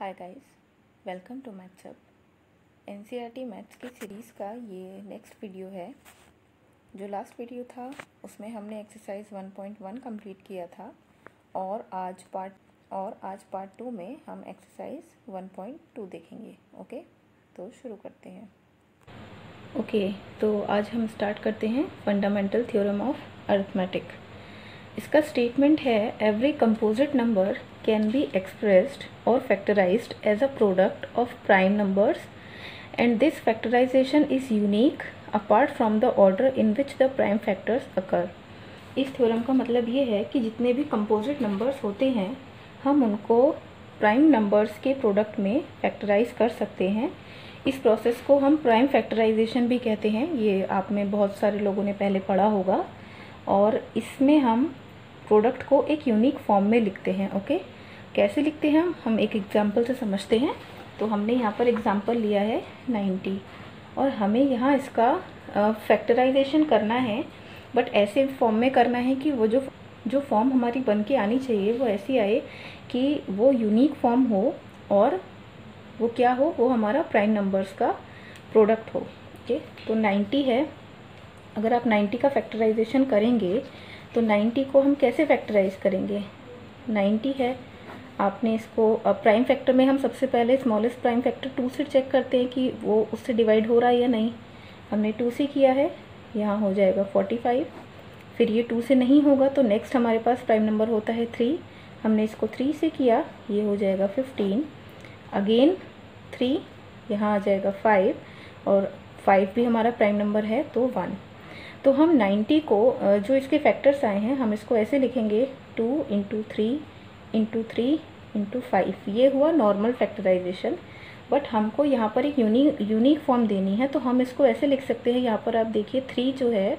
Hi guys, welcome to maths hub. NCERT maths की series का ये नेक्स्ट वीडियो है। जो लास्ट वीडियो था उसमें हमने एक्सरसाइज 1.1 कंप्लीट किया था और आज पार्ट 2 में हम एक्सरसाइज 1.2 देखेंगे। ओके, तो शुरू करते हैं। तो आज हम स्टार्ट करते हैं फंडामेंटल थ्योरम ऑफ अरिथमेटिक। इसका स्टेटमेंट है every composite number can be expressed और factorised as a product of prime numbers and this factorisation is unique apart from the order in which the prime factors occur. इस theorem का मतलब ये है कि जितने भी कंपोजिट नंबर्स होते हैं हम उनको प्राइम नंबर्स के प्रोडक्ट में फैक्टराइज कर सकते हैं। इस प्रोसेस को हम प्राइम फैक्टराइजेशन भी कहते हैं। ये आप में बहुत सारे लोगों ने पहले पढ़ा होगा। और इसमें हम प्रोडक्ट को एक यूनिक फॉर्म में लिखते हैं। ओके, कैसे लिखते हैं हम एक एग्जांपल से समझते हैं। तो हमने यहाँ पर एग्जांपल लिया है 90 और हमें यहाँ इसका फैक्टराइजेशन करना है, बट ऐसे फॉर्म में करना है कि वो जो फॉर्म हमारी बन के आनी चाहिए वो ऐसी आए कि वो यूनिक फॉर्म हो और वो क्या हो, वो हमारा प्राइम नंबर्स का प्रोडक्ट हो। ओके, तो 90 है। अगर आप 90 का फैक्टराइजेशन करेंगे तो 90 को हम कैसे फैक्टराइज करेंगे। 90 है, आपने इसको प्राइम फैक्टर में हम सबसे पहले स्मॉलेस्ट प्राइम फैक्टर 2 से चेक करते हैं कि वो उससे डिवाइड हो रहा है या नहीं। हमने 2 से किया है, यहाँ हो जाएगा 45। फिर ये 2 से नहीं होगा तो नेक्स्ट हमारे पास प्राइम नंबर होता है 3। हमने इसको 3 से किया, ये हो जाएगा 15। अगेन 3, यहाँ आ जाएगा 5 और 5 भी हमारा प्राइम नंबर है तो 1। तो हम 90 को जो इसके फैक्टर्स आए हैं हम इसको ऐसे लिखेंगे 2 × 3 × 3 × 5। ये हुआ नॉर्मल फैक्टराइजेशन। बट हमको यहाँ पर एक यूनिक फॉर्म देनी है तो हम इसको ऐसे लिख सकते हैं। यहाँ पर आप देखिए 3 जो है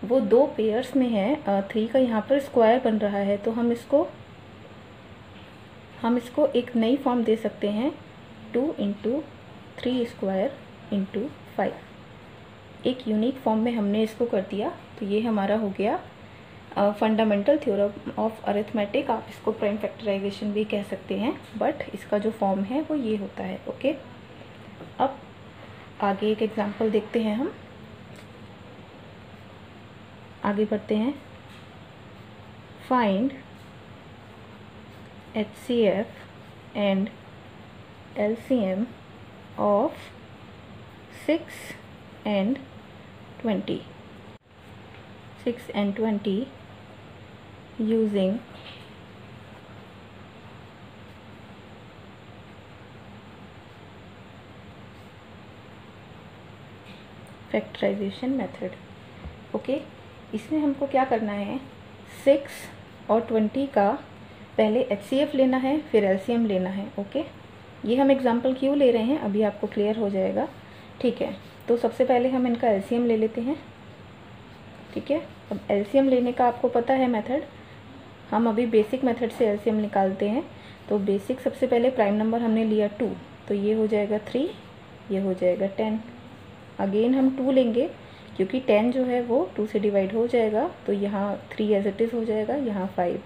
वो 2 पेयर्स में है। 3 का यहाँ पर स्क्वायर बन रहा है तो हम इसको एक नई फॉर्म दे सकते हैं 2 × 3² × 5। एक यूनिक फॉर्म में हमने इसको कर दिया। तो ये हमारा हो गया फंडामेंटल थ्योरम ऑफ अरिथमेटिक। आप इसको प्राइम फैक्टराइजेशन भी कह सकते हैं, बट इसका जो फॉर्म है वो ये होता है। ओके, अब आगे एक एग्जांपल देखते हैं। हम आगे बढ़ते हैं। Find HCF and LCM of 6 and 20 using factorisation method. Okay, इसमें हमको क्या करना है, 6 और 20 का पहले HCF लेना है फिर LCM लेना है। ओके, ये हम एग्जांपल क्यों ले रहे हैं अभी आपको क्लियर हो जाएगा। ठीक है, तो सबसे पहले हम इनका LCM ले लेते हैं। ठीक है, अब LCM लेने का आपको पता है मेथड। हम अभी बेसिक मेथड से LCM निकालते हैं। तो बेसिक सबसे पहले प्राइम नंबर हमने लिया 2, तो ये हो जाएगा 3, ये हो जाएगा 10। अगेन हम 2 लेंगे क्योंकि 10 जो है वो 2 से डिवाइड हो जाएगा तो यहाँ 3 एज इट इज़ हो जाएगा, यहाँ 5।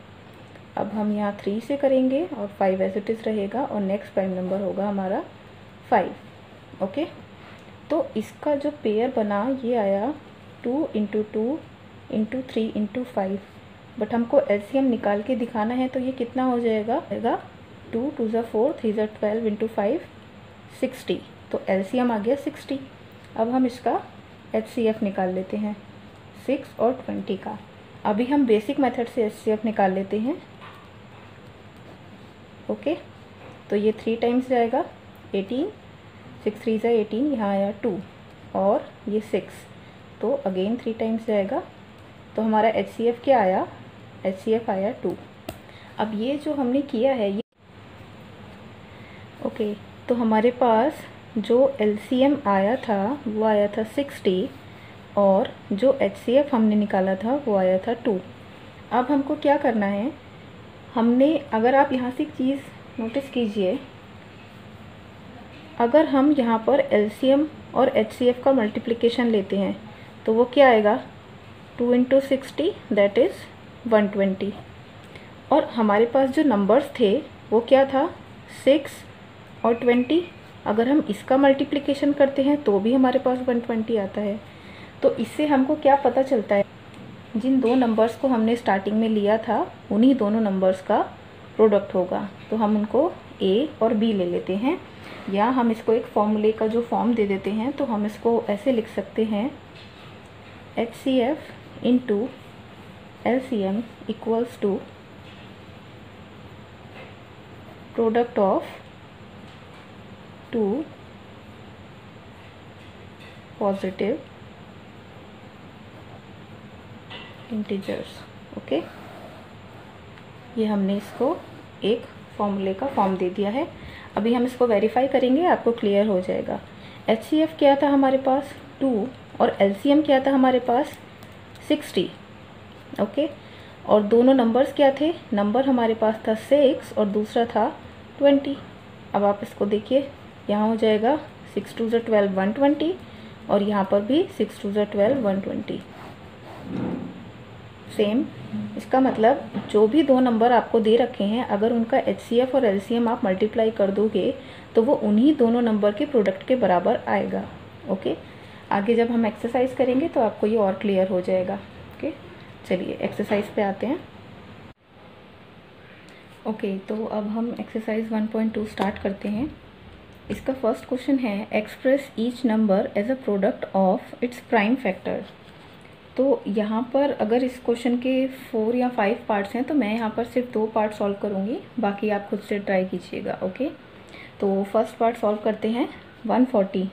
अब हम यहाँ 3 से करेंगे और 5 एज इट इज़ रहेगा और नेक्स्ट प्राइम नंबर होगा हमारा 5। ओके, तो इसका जो पेयर बना ये आया 2 × 2 × 3 × 5। बट हमको LCM निकाल के दिखाना है तो ये कितना हो जाएगा, 2 × 2 = 4, 3 × 12 × 5 60। तो LCM आ गया 60। अब हम इसका HCF निकाल लेते हैं 6 और 20 का। अभी हम बेसिक मेथड से HCF निकाल लेते हैं। ओके, तो ये 3 टाइम्स जाएगा 18, 6 3 = 18, यहाँ आया 2 और ये 6, तो अगेन 3 टाइम्स जाएगा। तो हमारा HCF क्या आया, HCF आया 2। अब ये जो हमने किया है ये ओके, तो हमारे पास जो LCM आया था वो आया था 60 और जो HCF हमने निकाला था वो आया था 2। अब हमको क्या करना है, अगर आप यहाँ से एक चीज़ नोटिस कीजिए, अगर हम यहाँ पर LCM और HCF का मल्टीप्लिकेशन लेते हैं तो वो क्या आएगा, 2 × 60 दैट इज़ 120। और हमारे पास जो नंबर्स थे वो क्या था, 6 और 20 अगर हम इसका मल्टीप्लिकेशन करते हैं तो भी हमारे पास 120 आता है। तो इससे हमको क्या पता चलता है, जिन दो नंबर्स को हमने स्टार्टिंग में लिया था उन्हीं दोनों नंबर्स का प्रोडक्ट होगा। तो हम उनको ए और बी ले लेते हैं, या हम इसको एक फॉर्मूले का जो फॉर्म दे देते हैं। तो हम इसको ऐसे लिख सकते हैं, HCF into LCM equals to product of two positive integers. Okay, ये हमने इसको एक फॉर्मूले का फॉर्म दे दिया है। अभी हम इसको वेरीफाई करेंगे, आपको क्लियर हो जाएगा। HCF क्या था हमारे पास 2 और LCM क्या था हमारे पास 60। ओके, और दोनों नंबर्स क्या थे, नंबर हमारे पास था 6 और दूसरा था 20। अब आप इसको देखिए, यहाँ हो जाएगा 6 2 12 120 और यहाँ पर भी 6 2 12 120 सेम। इसका मतलब जो भी दो नंबर आपको दे रखे हैं, अगर उनका HCF और LCM आप मल्टीप्लाई कर दोगे तो वो उन्हीं दोनों नंबर के प्रोडक्ट के बराबर आएगा। ओके, आगे जब हम एक्सरसाइज करेंगे तो आपको ये और क्लियर हो जाएगा। ओके, चलिए एक्सरसाइज पे आते हैं। ओके, तो अब हम एक्सरसाइज 1.2 स्टार्ट करते हैं। इसका फर्स्ट क्वेश्चन है, express each number as a product of its prime factor. तो यहाँ पर अगर इस क्वेश्चन के 4 या 5 पार्ट्स हैं तो मैं यहाँ पर सिर्फ 2 पार्ट सॉल्व करूँगी, बाकी आप खुद से ट्राई कीजिएगा। ओके, तो फर्स्ट पार्ट सॉल्व करते हैं। 140,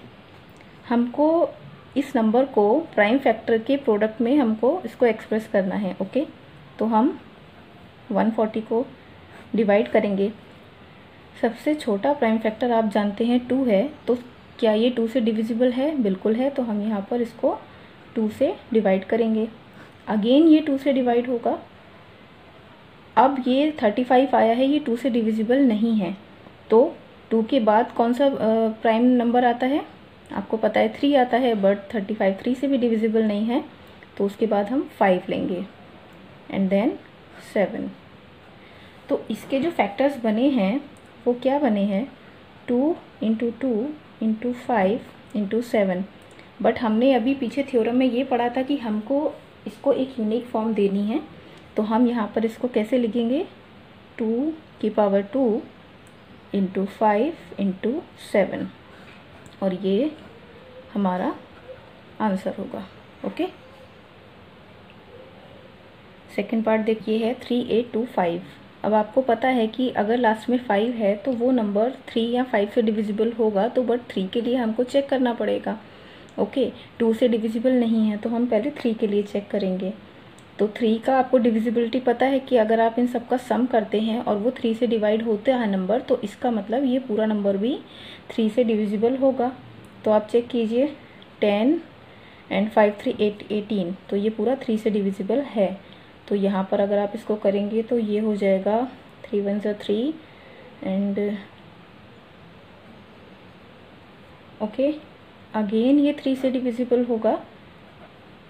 हमको इस नंबर को प्राइम फैक्टर के प्रोडक्ट में हमको इसको एक्सप्रेस करना है। ओके, तो हम 140 को डिवाइड करेंगे। सबसे छोटा प्राइम फैक्टर आप जानते हैं 2 है, तो क्या ये 2 से डिविजिबल है? बिल्कुल है, तो हम यहाँ पर इसको 2 से डिवाइड करेंगे। अगेन ये 2 से डिवाइड होगा। अब ये 35 आया है, ये 2 से डिविजिबल नहीं है, तो 2 के बाद कौन सा प्राइम नंबर आता है? आपको पता है 3 आता है, बट 35 3 से भी डिविजिबल नहीं है, तो उसके बाद हम 5 लेंगे एंड देन 7। तो इसके जो फैक्टर्स बने हैं वो क्या बने हैं? 2 × 2 × 5 × 7। बट हमने अभी पीछे थ्योरम में ये पढ़ा था कि हमको इसको एक यूनिक फॉर्म देनी है, तो हम यहाँ पर इसको कैसे लिखेंगे? 2 की पावर 2 × 5 × 7, और ये हमारा आंसर होगा। ओके, सेकेंड पार्ट देखिए है 3825। अब आपको पता है कि अगर लास्ट में 5 है तो वो नंबर 3 या 5 से डिविजिबल होगा, तो बट 3 के लिए हमको चेक करना पड़ेगा। ओके, 2 से डिविजिबल नहीं है तो हम पहले 3 के लिए चेक करेंगे। तो 3 का आपको डिविजिबिलिटी पता है कि अगर आप इन सब का सम करते हैं और वो 3 से डिवाइड होता है नंबर, तो इसका मतलब ये पूरा नंबर भी 3 से डिविजिबल होगा। तो आप चेक कीजिए, 10 एंड 5 3 8 18, तो ये पूरा 3 से डिविजिबल है। तो यहाँ पर अगर आप इसको करेंगे तो ये हो जाएगा 3 1 3 एंड ओके, अगेन ये 3 से डिविजिबल होगा,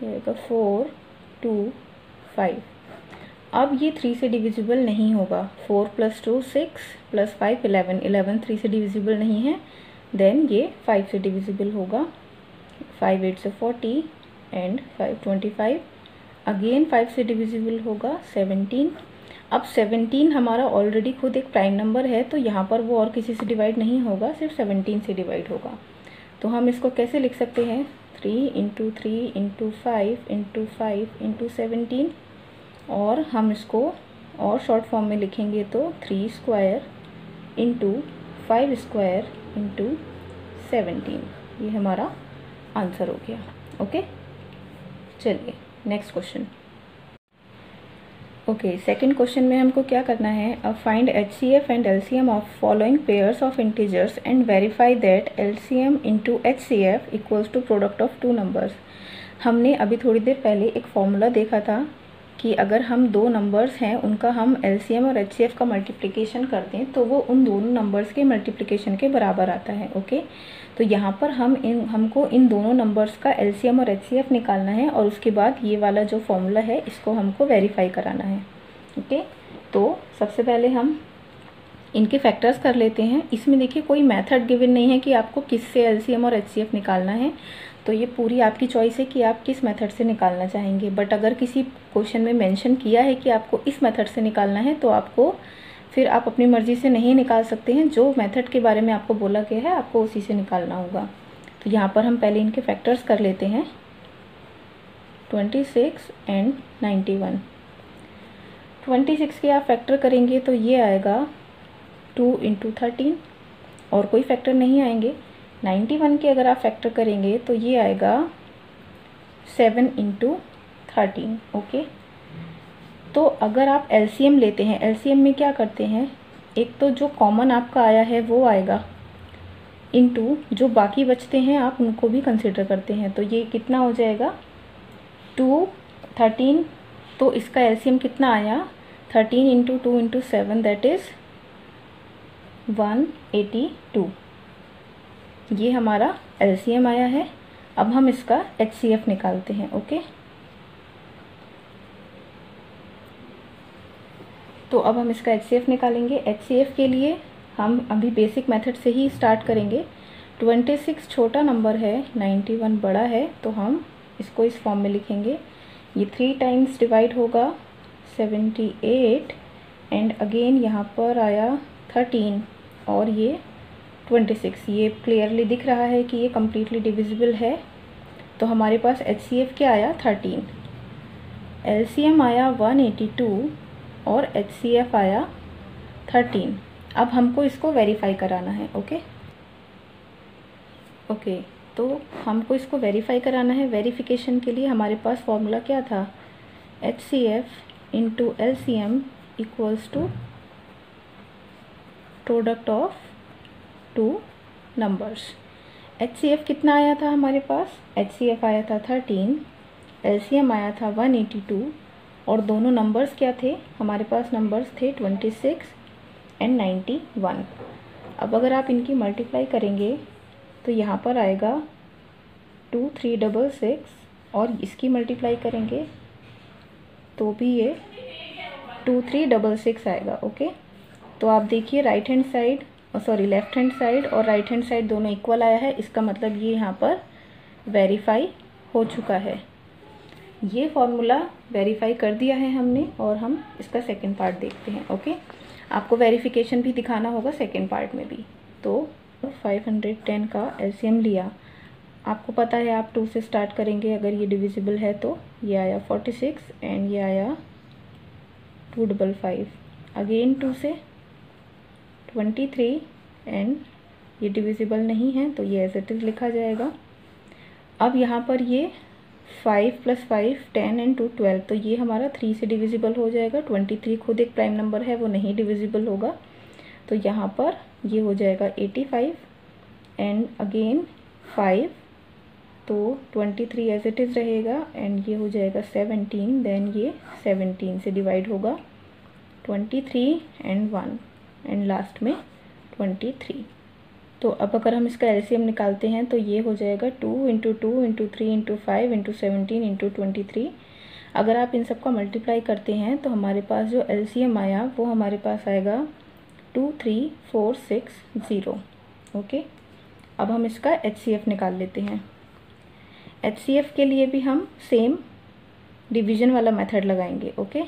ये आएगा 4 2 5। अब ये 3 से डिविजिबल नहीं होगा। 4 + 2 6 + 5 11, 11 3 से डिविजिबल नहीं है, देन ये 5 से डिविजिबल होगा। 5 8 से 40 एंड 5 25, अगेन 5 से डिविजिबल होगा 17। अब 17 हमारा ऑलरेडी खुद एक प्राइम नंबर है, तो यहाँ पर वो और किसी से डिवाइड नहीं होगा, सिर्फ 17 से डिवाइड होगा। तो हम इसको कैसे लिख सकते हैं? 3 × 3 × 5 × 5 × 17, और हम इसको और शॉर्ट फॉर्म में लिखेंगे तो 3² × 5² × 17, ये हमारा आंसर हो गया। ओके, चलिए next question. Okay, second question में हमको क्या करना है? अब find HCF and LCM of following pairs of integers and verify that LCM × HCF equals to product of 2 numbers. हमने अभी थोड़ी देर पहले एक फॉर्मूला देखा था कि अगर हम 2 नंबर्स हैं उनका हम LCM और HCF का मल्टीप्लिकेशन करते हैं तो वो उन दोनों नंबर्स के मल्टीप्लिकेशन के बराबर आता है। ओके, तो यहाँ पर हमको इन दोनों नंबर्स का LCM और HCF निकालना है, और उसके बाद ये वाला जो फॉर्मूला है इसको हमको वेरीफाई कराना है। ओके, तो सबसे पहले हम इनके फैक्टर्स कर लेते हैं। इसमें देखिए कोई मेथड गिवन नहीं है कि आपको किससे एलसीएम और एचसीएफ निकालना है, तो ये पूरी आपकी चॉइस है कि आप किस मेथड से निकालना चाहेंगे। बट अगर किसी क्वेश्चन में मेंशन किया है कि आपको इस मेथड से निकालना है तो आपको फिर आप अपनी मर्ज़ी से नहीं निकाल सकते हैं। जो मेथड के बारे में आपको बोला गया है आपको उसी से निकालना होगा। तो यहाँ पर हम पहले इनके फैक्टर्स कर लेते हैं, 26 एंड 91। 26 के आप फैक्टर करेंगे तो ये आएगा 2 × 13 और कोई फैक्टर नहीं आएंगे। 91 के अगर आप फैक्टर करेंगे तो ये आएगा 7 × 13। ओके, तो अगर आप एलसीएम लेते हैं, एलसीएम में क्या करते हैं, एक तो जो कॉमन आपका आया है वो आएगा, इनटू जो बाकी बचते हैं आप उनको भी कंसिडर करते हैं। तो ये कितना हो जाएगा 2 13, तो इसका एलसीएम कितना आया 13 × 2 × 7 दैट इज़ 182। ये हमारा एलसीएम आया है। अब हम इसका एचसीएफ निकालते हैं। ओके, तो अब हम इसका एचसीएफ निकालेंगे। एचसीएफ के लिए हम अभी बेसिक मेथड से ही स्टार्ट करेंगे। 26 छोटा नंबर है, 91 बड़ा है, तो हम इसको इस फॉर्म में लिखेंगे। ये 3 टाइम्स डिवाइड होगा 78 एंड अगेन यहाँ पर आया 13 और ये 26। ये क्लियरली दिख रहा है कि ये कम्प्लीटली डिविजिबल है। तो हमारे पास एचसीएफ क्या आया 13, एलसीएम आया 182 और एचसीएफ आया 13। अब हमको इसको वेरीफाई कराना है। ओके, तो हमको इसको वेरीफाई कराना है। वेरिफिकेशन के लिए हमारे पास फॉर्मूला क्या था, HCF into LCM equals to product of 2 numbers. HCF कितना आया था हमारे पास, एचसीएफ आया था 13, एलसीएम आया था 182 और दोनों नंबर्स क्या थे हमारे पास, नंबर्स थे 26 एंड 91। अब अगर आप इनकी मल्टीप्लाई करेंगे तो यहाँ पर आएगा 2366 और इसकी मल्टीप्लाई करेंगे तो भी ये 2366 आएगा। ओके, तो आप देखिए right hand side left hand side और राइट हैंड साइड दोनों इक्वल आया है। इसका मतलब ये यहाँ पर वेरीफाई हो चुका है। ये फॉर्मूला वेरीफाई कर दिया है हमने और हम इसका सेकंड पार्ट देखते हैं। ओके, आपको वेरिफिकेशन भी दिखाना होगा सेकंड पार्ट में भी। तो 510 का एलसीएम लिया, आपको पता है आप 2 से स्टार्ट करेंगे अगर ये डिविजिबल है तो। ये आया 46 एंड ये आया 255। अगेन 2 से 23 एंड ये डिविजिबल नहीं है तो ये एज इट इज़ लिखा जाएगा। अब यहाँ पर ये 5 + 5 10 एंड 2 12, तो ये हमारा 3 से डिविजिबल हो जाएगा। 23 खुद एक प्राइम नंबर है, वो नहीं डिविजिबल होगा, तो यहाँ पर ये हो जाएगा 85 एंड अगेन 5, तो 23 एज इट इज़ रहेगा एंड ये हो जाएगा 17, देन ये 17 से डिवाइड होगा 23 एंड 1 एंड लास्ट में 23। तो अब अगर हम इसका एलसीएम निकालते हैं तो ये हो जाएगा 2 × 2 × 3 × 5 × 17 × 23। अगर आप इन सब का मल्टीप्लाई करते हैं तो हमारे पास जो एलसीएम आया वो हमारे पास आएगा 23460। ओके, अब हम इसका एचसीएफ निकाल लेते हैं। एचसीएफ के लिए भी हम सेम डिवीजन वाला मेथड लगाएंगे। ओके,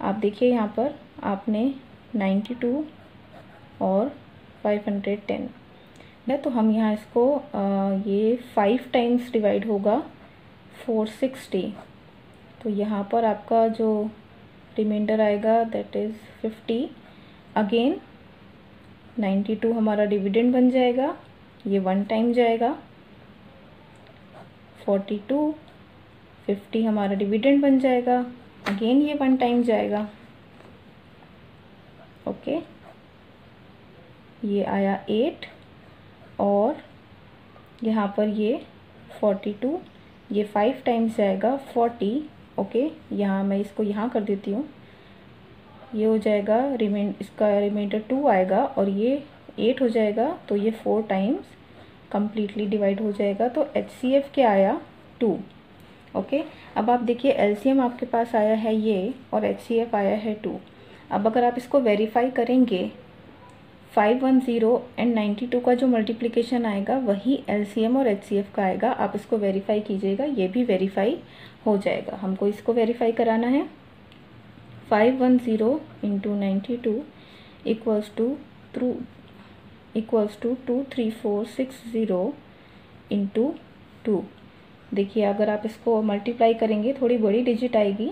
आप देखिए यहाँ पर आपने 92 और 510 है, तो हम यहाँ इसको ये 5 टाइम्स डिवाइड होगा 460, तो यहाँ पर आपका जो रिमाइंडर आएगा दैट इज़ 50। अगेन 92 हमारा डिविडेंड बन जाएगा, ये 1 टाइम जाएगा। 42 50 हमारा डिविडेंड बन जाएगा, अगेन ये 1 टाइम जाएगा। ओके, ये आया 8 और यहाँ पर ये 42, ये 5 टाइम्स जाएगा 40। ओके, यहाँ मैं इसको यहाँ कर देती हूँ, ये हो जाएगा इसका रिमाइंडर 2 आएगा और ये 8 हो जाएगा, तो ये 4 टाइम्स कम्प्लीटली डिवाइड हो जाएगा। तो एचसीएफ क्या आया 2। ओके, अब आप देखिए एलसीएम आपके पास आया है ये और एचसीएफ आया है 2। अब अगर आप इसको वेरीफाई करेंगे 510 एंड 92 का जो मल्टीप्लिकेशन आएगा वही LCM और HCF का आएगा। आप इसको वेरीफाई कीजिएगा, ये भी वेरीफाई हो जाएगा। हमको इसको वेरीफाई कराना है। 510 इंटू 92 इक्वल्स टू 23460 इंटू 2। देखिए अगर आप इसको मल्टीप्लाई करेंगे थोड़ी बड़ी डिजिट आएगी,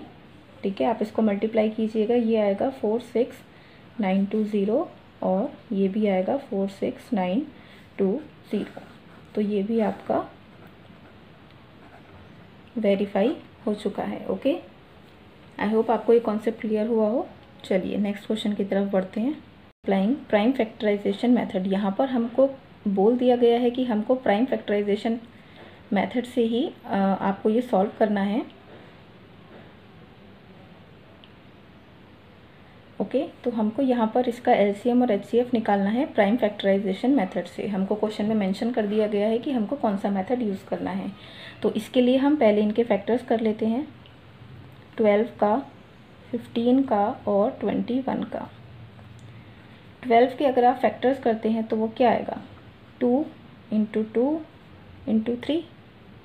ठीक है, आप इसको मल्टीप्लाई कीजिएगा, ये आएगा 46920 और ये भी आएगा 46920। तो ये भी आपका वेरीफाई हो चुका है। ओके, आई होप आपको ये कॉन्सेप्ट क्लियर हुआ हो। चलिए नेक्स्ट क्वेश्चन की तरफ बढ़ते हैं। Applying prime factorisation method. यहाँ पर हमको बोल दिया गया है कि हमको प्राइम फैक्टराइजेशन मेथड से ही आपको ये सॉल्व करना है। ओके, तो हमको यहाँ पर इसका LCM और HCF निकालना है प्राइम फैक्टराइजेशन मेथड से। हमको क्वेश्चन में मेंशन कर दिया गया है कि हमको कौन सा मेथड यूज़ करना है। तो इसके लिए हम पहले इनके फैक्टर्स कर लेते हैं, 12 का, 15 का और 21 का। 12 के अगर आप फैक्टर्स करते हैं तो वो क्या आएगा, 2 इंटू 2 इंटू 3,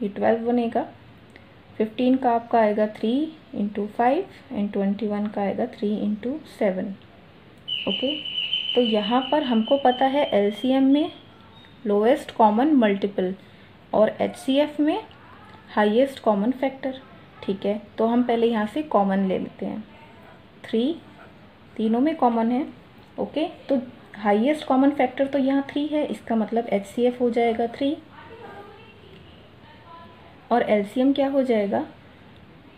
ये 12 बनेगा। 15 का आपका आएगा 3 इंटू 5 एंड 21 का आएगा 3 इंटू 7। ओके, तो यहाँ पर हमको पता है LCM में लोएस्ट कॉमन मल्टीपल और HCF में हाईएस्ट कॉमन फैक्टर। ठीक है, तो हम पहले यहाँ से कॉमन ले लेते हैं। 3 तीनों में कॉमन है। ओके, तो हाईएस्ट कॉमन फैक्टर तो यहाँ 3 है, इसका मतलब HCF हो जाएगा 3 और LCM क्या हो जाएगा,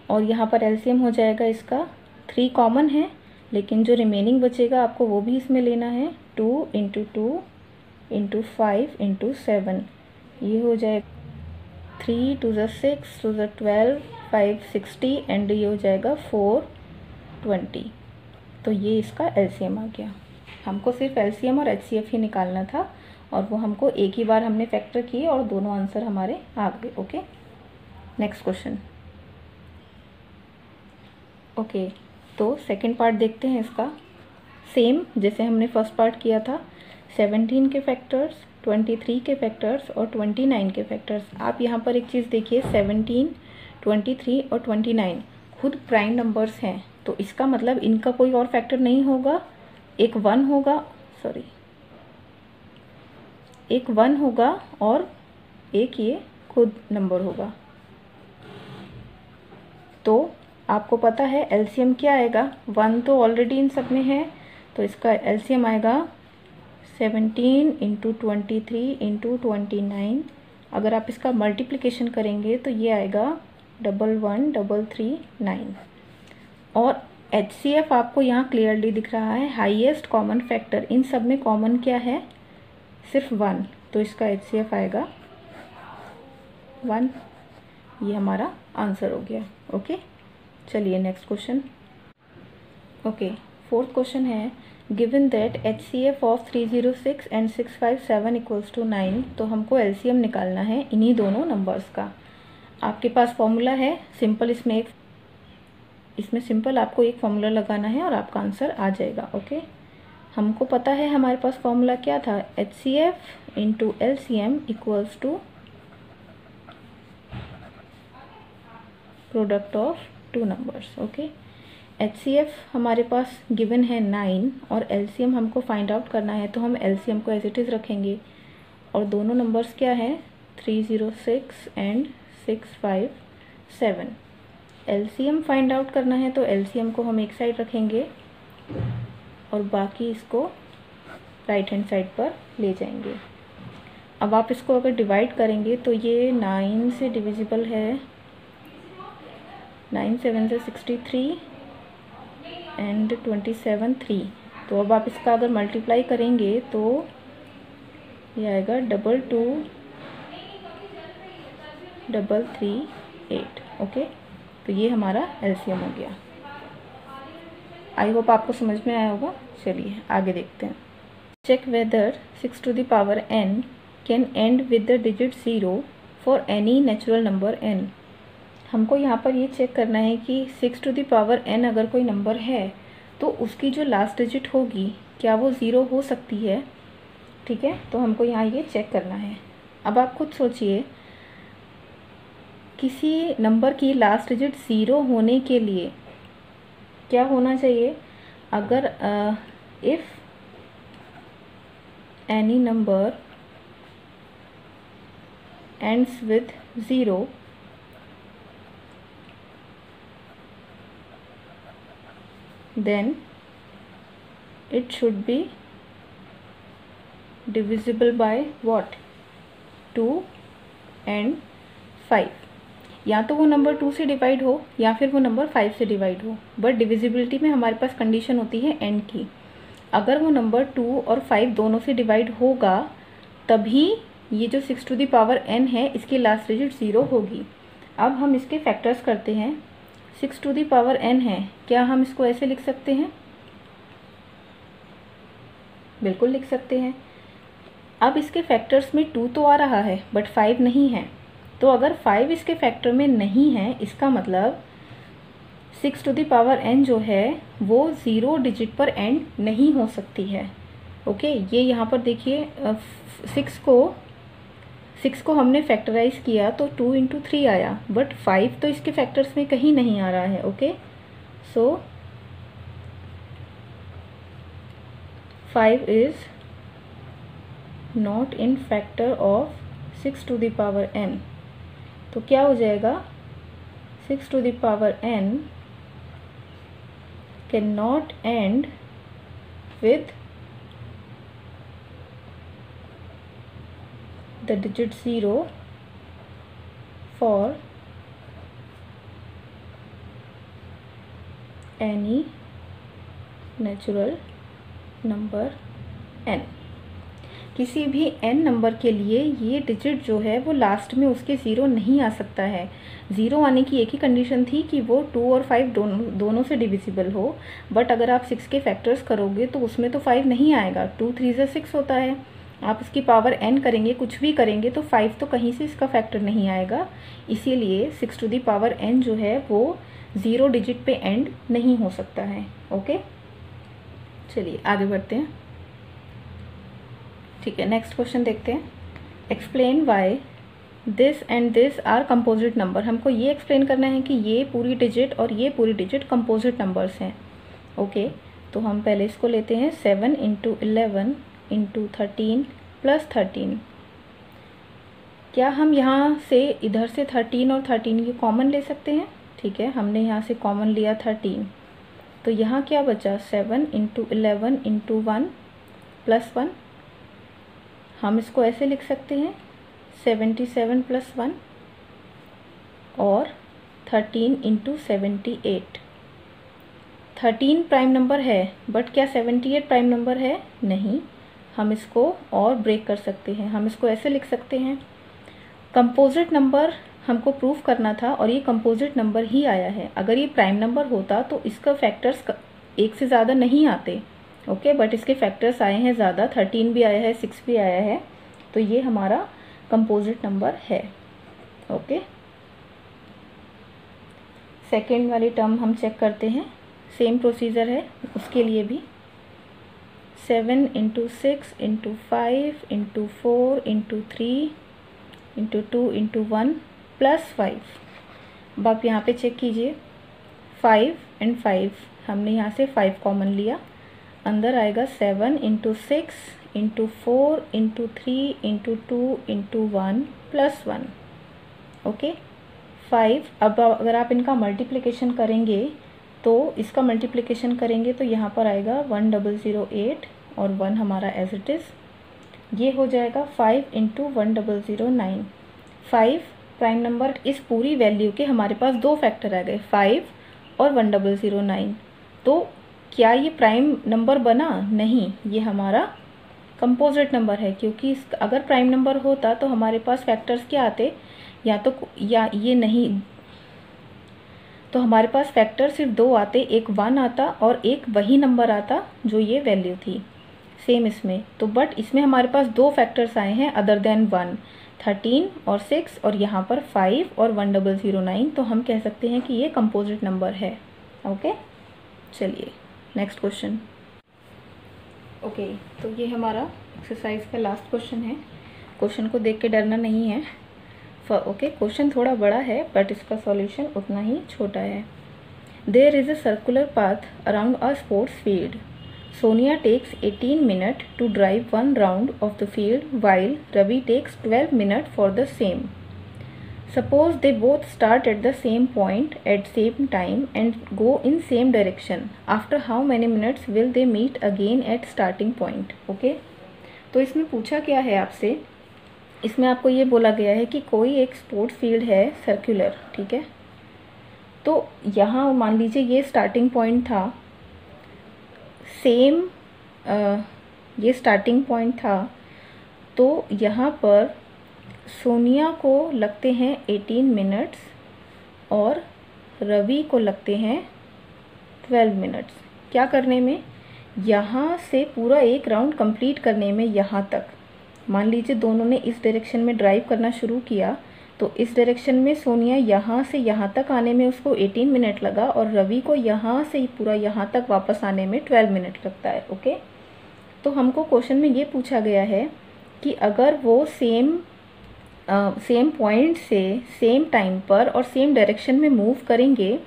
और यहाँ पर LCM हो जाएगा इसका 3 कॉमन है, लेकिन जो रिमेनिंग बचेगा आपको वो भी इसमें लेना है, 2 इंटू 2 इंटू 5 इंटू 7, ये हो जाएगा 3 2 6 2 12 5 60 एंड ये हो जाएगा 420। तो ये इसका LCM आ गया। हमको सिर्फ LCM और HCF ही निकालना था और वो हमको एक ही बार हमने फैक्टर किए और दोनों आंसर हमारे आ गए। Okay, next question. ओके, तो सेकंड पार्ट देखते हैं इसका। सेम जैसे हमने फर्स्ट पार्ट किया था, 17 के फैक्टर्स, 23 के फैक्टर्स और 29 के फैक्टर्स। आप यहाँ पर एक चीज़ देखिए, 17, 23 और 29 खुद प्राइम नंबर्स हैं, तो इसका मतलब इनका कोई और फैक्टर नहीं होगा। एक 1 होगा, सॉरी, एक 1 होगा और एक ये खुद नंबर होगा। तो आपको पता है LCM क्या आएगा, 1 तो ऑलरेडी इन सब में है, तो इसका LCM आएगा 17 इंटू 23 इंटू 29। अगर आप इसका मल्टीप्लिकेशन करेंगे तो ये आएगा 11339। और HCF आपको यहाँ क्लियरली दिख रहा है, हाईएस्ट कॉमन फैक्टर। इन सब में कॉमन क्या है, सिर्फ 1, तो इसका HCF आएगा 1। ये हमारा आंसर हो गया। ओके, चलिए next question. Okay, fourth question है, given that HCF of 306 and 657 equals to 9। तो हमको LCM निकालना है इन्हीं दोनों नंबर्स का। आपके पास फॉर्मूला है सिंपल, इसमें सिंपल आपको एक फॉर्मूला लगाना है और आपका आंसर आ जाएगा। ओके, हमको पता है हमारे पास फॉर्मूला क्या था, HCF into LCM equals to product of two numbers. Okay, HCF हमारे पास गिवन है 9 और LCM हमको फाइंड आउट करना है, तो हम LCM को एज इट इज़ रखेंगे। और दोनों नंबर्स क्या है, 306 एंड 657। LCM फाइंड आउट करना है तो LCM को हम एक साइड रखेंगे और बाकी इसको राइट हैंड साइड पर ले जाएंगे। अब आप इसको अगर डिवाइड करेंगे तो ये 9 से डिविजिबल है, 9 7 से 63 एंड 27 3। तो अब आप इसका अगर मल्टीप्लाई करेंगे तो ये आएगा 22338। ओके, तो ये हमारा LCM हो गया। आई होप आपको समझ में आया होगा। चलिए आगे देखते हैं। Check whether 6 to the power n can end with the digit 0 for any natural number n। हमको यहाँ पर ये चेक करना है कि 6 to the power n अगर कोई नंबर है तो उसकी जो लास्ट डिजिट होगी क्या वो ज़ीरो हो सकती है? ठीक है, तो हमको यहाँ ये चेक करना है। अब आप खुद सोचिए, किसी नंबर की लास्ट डिजिट ज़ीरो होने के लिए क्या होना चाहिए? अगर if any number ends with zero, then it should be divisible by what? 2 and 5। या तो वो नंबर 2 से डिवाइड हो या फिर वो नंबर 5 से डिवाइड हो, बट डिविजिबिलिटी में हमारे पास कंडीशन होती है n की। अगर वो नंबर 2 और 5 दोनों से डिवाइड होगा तभी ये जो 6 टू द पावर n है इसकी लास्ट डिजिट 0 होगी। अब हम इसके फैक्टर्स करते हैं। 6 टू द पावर n है, क्या हम इसको ऐसे लिख सकते हैं? बिल्कुल लिख सकते हैं। अब इसके फैक्टर्स में 2 तो आ रहा है बट 5 नहीं है, तो अगर 5 इसके फैक्टर में नहीं है इसका मतलब 6 टू द पावर n जो है वो 0 डिजिट पर एंड नहीं हो सकती है। ओके, ये यहाँ पर देखिए 6 को हमने फैक्टराइज किया तो 2 इंटू 3 आया, बट 5 तो इसके फैक्टर्स में कहीं नहीं आ रहा है। Okay, so 5 is not in factor of 6 to the power n। तो क्या हो जाएगा? 6 to the power n can not end with the digit 0 for any natural number n। किसी भी n नंबर के लिए ये डिजिट जो है वो लास्ट में उसके 0 नहीं आ सकता है। 0 आने की एक ही कंडीशन थी कि वो 2 और 5 दोनों से डिविजिबल हो, बट अगर आप 6 के फैक्टर्स करोगे तो उसमें तो 5 नहीं आएगा। 2 3 से 6 होता है, आप इसकी पावर n करेंगे, कुछ भी करेंगे तो 5 तो कहीं से इसका फैक्टर नहीं आएगा। इसीलिए 6 टू द पावर n जो है वो 0 डिजिट पे एंड नहीं हो सकता है। ओके, चलिए आगे बढ़ते हैं। ठीक है, नेक्स्ट क्वेश्चन देखते हैं। Explain why this and this are composite number. हमको ये एक्सप्लेन करना है कि ये पूरी डिजिट और ये पूरी डिजिट कंपोजिट नंबर्स हैं। ओके, तो हम पहले इसको लेते हैं 7 इंटू 11 इंटू 13 प्लस 13। क्या हम यहाँ से इधर से 13 और 13 ये कॉमन ले सकते हैं? ठीक है, हमने यहाँ से कॉमन लिया 13, तो यहाँ क्या बचा? 7 इंटू 11 इंटू 1 प्लस 1। हम इसको ऐसे लिख सकते हैं 77 प्लस 1 और 13 इंटू 78। 13 प्राइम नंबर है बट क्या 78 प्राइम नंबर है? नहीं। हम इसको और ब्रेक कर सकते हैं, हम इसको ऐसे लिख सकते हैं। कंपोजिट नंबर हमको प्रूफ करना था और ये कंपोजिट नंबर ही आया है। अगर ये प्राइम नंबर होता तो इसका फैक्टर्स एक से ज़्यादा नहीं आते। ओके, बट इसके फैक्टर्स आए हैं ज़्यादा, 13 भी आया है, 6 भी आया है, तो ये हमारा कंपोजिट नंबर है। ओके, सेकेंड वाली टर्म हम चेक करते हैं। सेम प्रोसीजर है उसके लिए भी। 7 into 6 into 5 into 4 into 3 into 2 into 1 plus 5। अब आप यहाँ पे चेक कीजिए, 5 एंड 5, हमने यहाँ से 5 कॉमन लिया, अंदर आएगा 7 into 6 into 4 into 3 into 2 into 1 plus 1। Okay, 5। अब अगर आप इनका मल्टीप्लिकेशन करेंगे तो इसका मल्टीप्लिकेशन करेंगे तो यहाँ पर आएगा 1008 और 1 हमारा एज इट इज़, ये हो जाएगा 5 इंटू 1009। 5 प्राइम नंबर, इस पूरी वैल्यू के हमारे पास दो फैक्टर आ गए, 5 और 1009। तो क्या ये प्राइम नंबर बना? नहीं, ये हमारा कंपोजिट नंबर है, क्योंकि अगर प्राइम नंबर होता तो हमारे पास फैक्टर्स क्या आते, या ये नहीं, तो हमारे पास फैक्टर सिर्फ दो आते, एक 1 आता और एक वही नंबर आता जो ये वैल्यू थी, सेम इसमें। तो बट इसमें हमारे पास दो फैक्टर्स आए हैं अदर देन 1, 13 और 6, और यहाँ पर 5 और 1009, तो हम कह सकते हैं कि ये कंपोजिट नंबर है। ओके, चलिए नेक्स्ट क्वेश्चन। ओके, तो ये हमारा एक्सरसाइज का लास्ट क्वेश्चन है। क्वेश्चन को देख के डरना नहीं है। ओके, क्वेश्चन थोड़ा बड़ा है बट इसका सॉल्यूशन उतना ही छोटा है। There is a circular path around a sports field. Sonia takes 18 minute to drive 1 round of the field while Ravi takes 12 minute for the same. Suppose they both start at the same point at same time and go in same direction. After how many minutes will they meet again at starting point? Okay? तो इसमें पूछा क्या है आपसे, इसमें आपको ये बोला गया है कि कोई एक स्पोर्ट्स फील्ड है सर्कुलर, ठीक है। तो यहाँ मान लीजिए ये स्टार्टिंग पॉइंट था, सेम ये स्टार्टिंग पॉइंट था। तो यहाँ पर सोनिया को लगते हैं 18 मिनट्स और रवि को लगते हैं 12 मिनट्स। क्या करने में, यहाँ से पूरा एक राउंड कंप्लीट करने में। यहाँ तक मान लीजिए दोनों ने इस डायरेक्शन में ड्राइव करना शुरू किया, तो इस डायरेक्शन में सोनिया यहाँ से यहाँ तक आने में उसको 18 मिनट लगा और रवि को यहाँ से पूरा यहाँ तक वापस आने में 12 मिनट लगता है। ओके, तो हमको क्वेश्चन में ये पूछा गया है कि अगर वो सेम पॉइंट से सेम टाइम पर और सेम डायरेक्शन में मूव करेंगे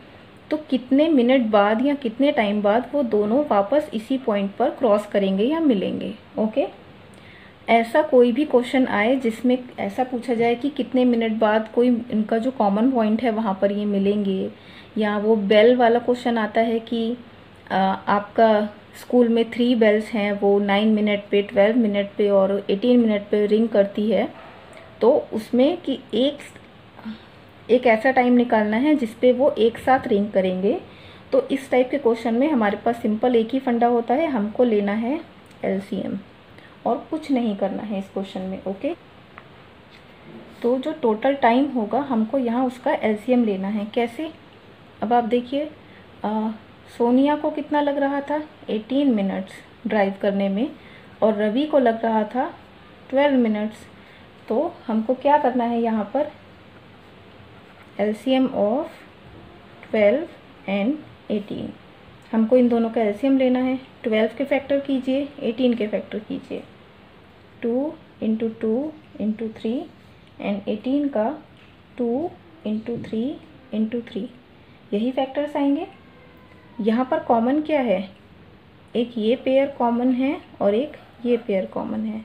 तो कितने मिनट बाद या कितने टाइम बाद वो दोनों वापस इसी पॉइंट पर क्रॉस करेंगे या मिलेंगे। ओके, ऐसा कोई भी क्वेश्चन आए जिसमें ऐसा पूछा जाए कि कितने मिनट बाद कोई इनका जो कॉमन पॉइंट है वहाँ पर ये मिलेंगे, या वो बेल वाला क्वेश्चन आता है कि आपका स्कूल में 3 बेल्स हैं, वो 9 मिनट पे, 12 मिनट पे और 18 मिनट पे रिंग करती है, तो उसमें कि एक ऐसा टाइम निकालना है जिसपे वो एक साथ रिंग करेंगे। तो इस टाइप के क्वेश्चन में हमारे पास सिंपल एक ही फंडा होता है, हमको लेना है एलसीएम और कुछ नहीं करना है इस क्वेश्चन में। ओके, तो जो टोटल टाइम होगा हमको यहाँ उसका एलसीएम लेना है। कैसे, अब आप देखिए सोनिया को कितना लग रहा था 18 मिनट्स ड्राइव करने में और रवि को लग रहा था 12 मिनट्स। तो हमको क्या करना है यहाँ पर, एलसीएम ऑफ 12 एंड 18। हमको इन दोनों का एलसीएम लेना है। 12 के फैक्टर कीजिए, 18 के फैक्टर कीजिए, 2 इंटू 2 इंटू 3 एंड 18 का 2 इंटू 3 इंटू 3, यही फैक्टर्स आएंगे। यहाँ पर कॉमन क्या है, एक ये पेयर कॉमन है और एक ये पेयर कॉमन है,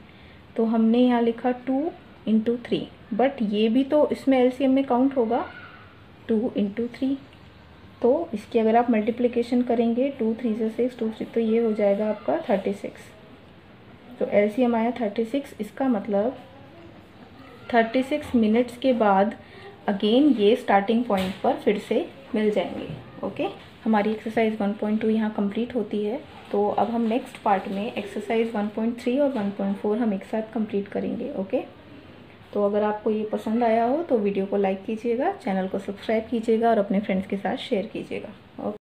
तो हमने यहाँ लिखा 2 इंटू 3, बट ये भी तो इसमें एलसीएम में काउंट होगा 2 इंटू 3। तो इसकी अगर आप मल्टीप्लिकेशन करेंगे 2 3 से 6, 2 3, तो ये हो जाएगा आपका 36। तो एलसीएम आया 36। इसका मतलब 36 मिनट्स के बाद अगेन ये स्टार्टिंग पॉइंट पर फिर से मिल जाएंगे। ओके, हमारी एक्सरसाइज 1.2 यहाँ कंप्लीट होती है। तो अब हम नेक्स्ट पार्ट में एक्सरसाइज 1.3 और 1.4 हम एक साथ कंप्लीट करेंगे। ओके, तो अगर आपको ये पसंद आया हो तो वीडियो को लाइक कीजिएगा, चैनल को सब्सक्राइब कीजिएगा और अपने फ्रेंड्स के साथ शेयर कीजिएगा। ओके।